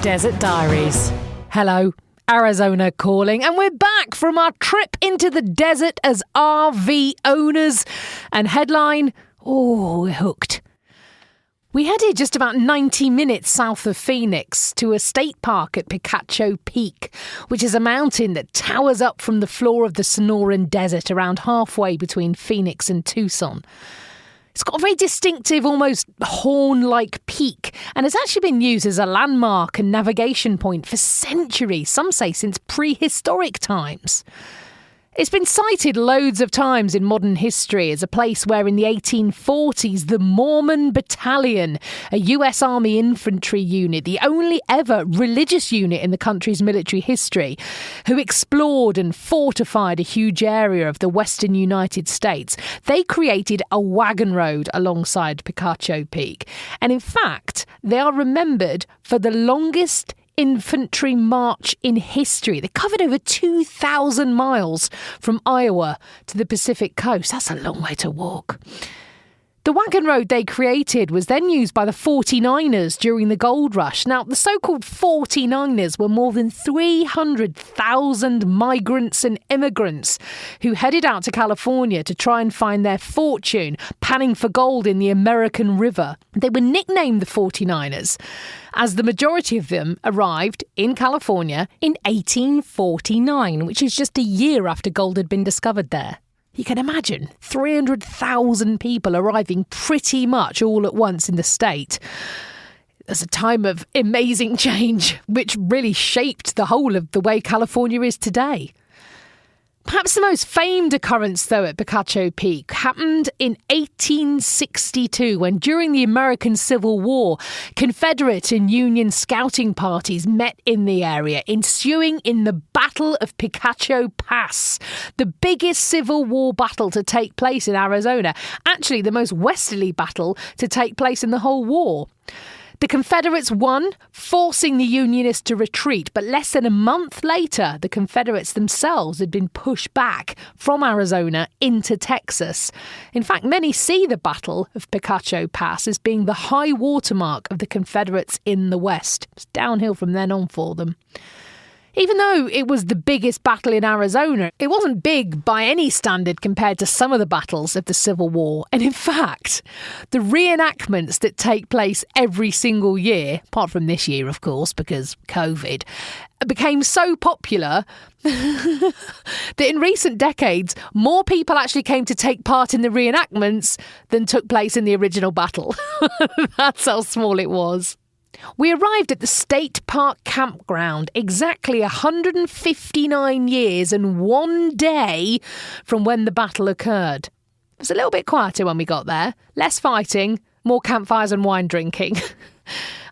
Desert Diaries. Hello, Arizona calling, and we're back from our trip into the desert as RV owners. And headline, we're hooked. We headed just about 90 minutes south of Phoenix to a state park at Picacho Peak, which is a mountain that towers up from the floor of the Sonoran Desert around halfway between Phoenix and Tucson. It's got a very distinctive, almost horn-like peak, and has actually been used as a landmark and navigation point for centuries, some say since prehistoric times. It's been cited loads of times in modern history as a place where in the 1840s the Mormon Battalion, a US Army infantry unit, the only ever religious unit in the country's military history, who explored and fortified a huge area of the western United States, they created a wagon road alongside Picacho Peak. And in fact, they are remembered for the longest infantry march in history. They covered over 2,000 miles from Iowa to the Pacific coast. That's a long way to walk. The wagon road they created was then used by the 49ers during the gold rush. Now, the so-called 49ers were more than 300,000 migrants and immigrants who headed out to California to try and find their fortune, panning for gold in the American River. They were nicknamed the 49ers as the majority of them arrived in California in 1849, which is just a year after gold had been discovered there. You can imagine 300,000 people arriving pretty much all at once in the state. It's a time of amazing change, which really shaped the whole of the way California is today. Perhaps the most famed occurrence, though, at Picacho Peak happened in 1862 when, during the American Civil War, Confederate and Union scouting parties met in the area, ensuing in the Battle of Picacho Pass, the biggest Civil War battle to take place in Arizona, actually the most westerly battle to take place in the whole war. The Confederates won, forcing the Unionists to retreat, but less than a month later, the Confederates themselves had been pushed back from Arizona into Texas. In fact, many see the Battle of Picacho Pass as being the high watermark of the Confederates in the West. It's downhill from then on for them. Even though it was the biggest battle in Arizona, it wasn't big by any standard compared to some of the battles of the Civil War. And in fact, the reenactments that take place every single year, apart from this year, of course, because COVID, became so popular that in recent decades, more people actually came to take part in the reenactments than took place in the original battle. That's how small it was. We arrived at the State Park campground exactly 159 years and 1 day from when the battle occurred. It was a little bit quieter when we got there. Less fighting, more campfires and wine drinking.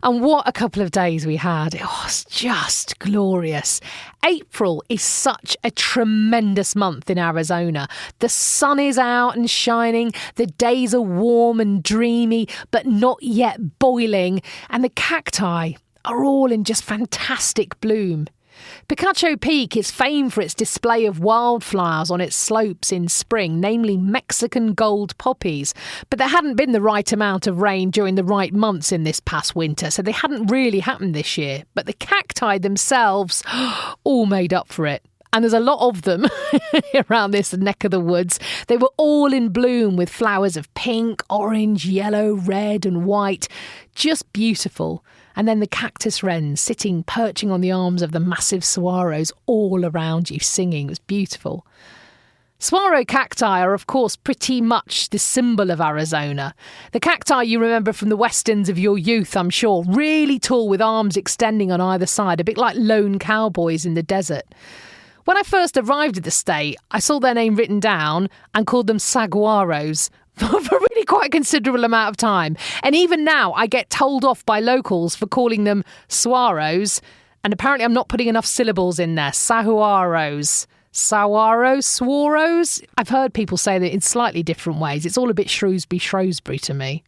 And what a couple of days we had. It was just glorious. April is such a tremendous month in Arizona. The sun is out and shining. The days are warm and dreamy, but not yet boiling. And the cacti are all in just fantastic bloom. Picacho Peak is famed for its display of wildflowers on its slopes in spring, namely Mexican gold poppies. But there hadn't been the right amount of rain during the right months in this past winter, so they hadn't really happened this year. But the cacti themselves all made up for it. And there's a lot of them around this neck of the woods. They were all in bloom with flowers of pink, orange, yellow, red and white. Just beautiful. And then the cactus wrens sitting, perching on the arms of the massive saguaros all around you, singing. It was beautiful. Saguaro cacti are, of course, pretty much the symbol of Arizona. The cacti you remember from the westerns of your youth, I'm sure, really tall with arms extending on either side, a bit like lone cowboys in the desert. When I first arrived at the state, I saw their name written down and called them saguaros for really quite a considerable amount of time. And even now, I get told off by locals for calling them saguaros. And apparently I'm not putting enough syllables in there. Saguaros. Saguaros? Swaros? I've heard people say that in slightly different ways. It's all a bit Shrewsbury to me.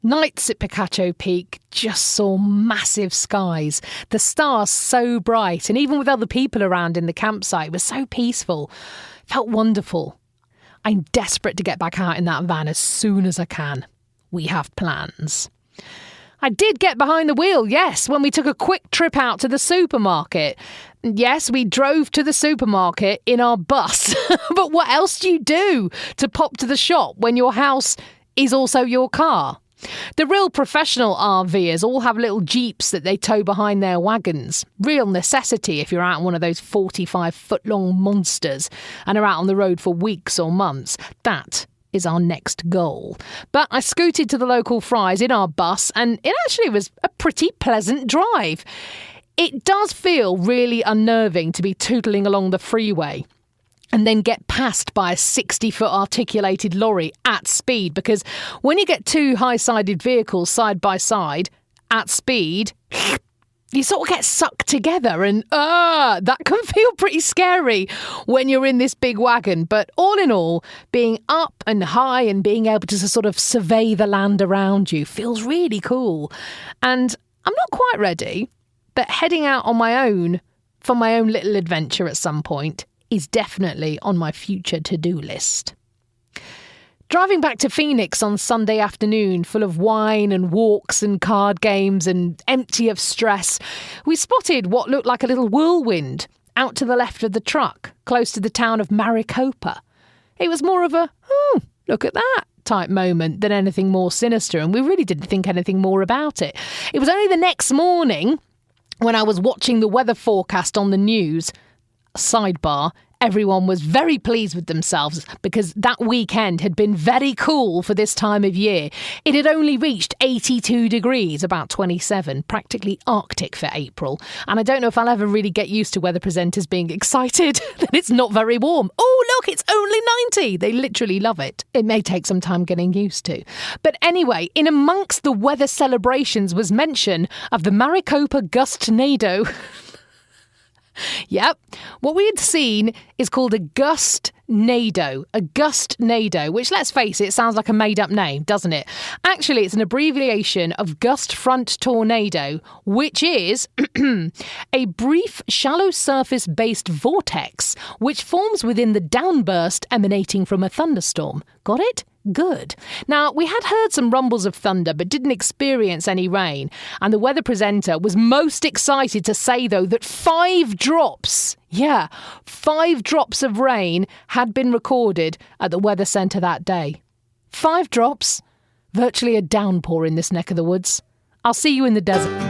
Nights at Picacho Peak just saw massive skies. The stars so bright, and even with other people around in the campsite, it was so peaceful. It felt wonderful. I'm desperate to get back out in that van as soon as I can. We have plans. I did get behind the wheel, yes, when we took a quick trip out to the supermarket. Yes, we drove to the supermarket in our bus. But what else do you do to pop to the shop when your house is also your car? The real professional RVers all have little jeeps that they tow behind their wagons. Real necessity if you're out on one of those 45-foot-long monsters and are out on the road for weeks or months. That is our next goal. But I scooted to the local Fry's in our bus, and it actually was a pretty pleasant drive. It does feel really unnerving to be tootling along the freeway and then get passed by a 60-foot articulated lorry at speed, because when you get two high-sided vehicles side by side at speed, you sort of get sucked together, and that can feel pretty scary when you're in this big wagon. But all in all, being up and high and being able to sort of survey the land around you feels really cool. And I'm not quite ready, but heading out on my own for my own little adventure at some point is definitely on my future to-do list. Driving back to Phoenix on Sunday afternoon, full of wine and walks and card games and empty of stress, we spotted what looked like a little whirlwind out to the left of the truck, close to the town of Maricopa. It was more of a, look at that type moment than anything more sinister, and we really didn't think anything more about it. It was only the next morning when I was watching the weather forecast on the news. Sidebar, everyone was very pleased with themselves because that weekend had been very cool for this time of year. It had only reached 82 degrees, about 27, practically Arctic for April. And I don't know if I'll ever really get used to weather presenters being excited that it's not very warm. Oh, look, it's only 90. They literally love it. It may take some time getting used to. But anyway, in amongst the weather celebrations was mention of the Maricopa gust tornado. Yep, what we had seen is called a gust-nado, which, let's face it, sounds like a made-up name, doesn't it? Actually, it's an abbreviation of gust front tornado, which is a brief, shallow surface-based vortex which forms within the downburst emanating from a thunderstorm. Got it? Good. Now, we had heard some rumbles of thunder but didn't experience any rain, and the weather presenter was most excited to say, though, that 5 drops of rain had been recorded at the weather centre that day. 5 drops? Virtually a downpour in this neck of the woods. I'll see you in the desert.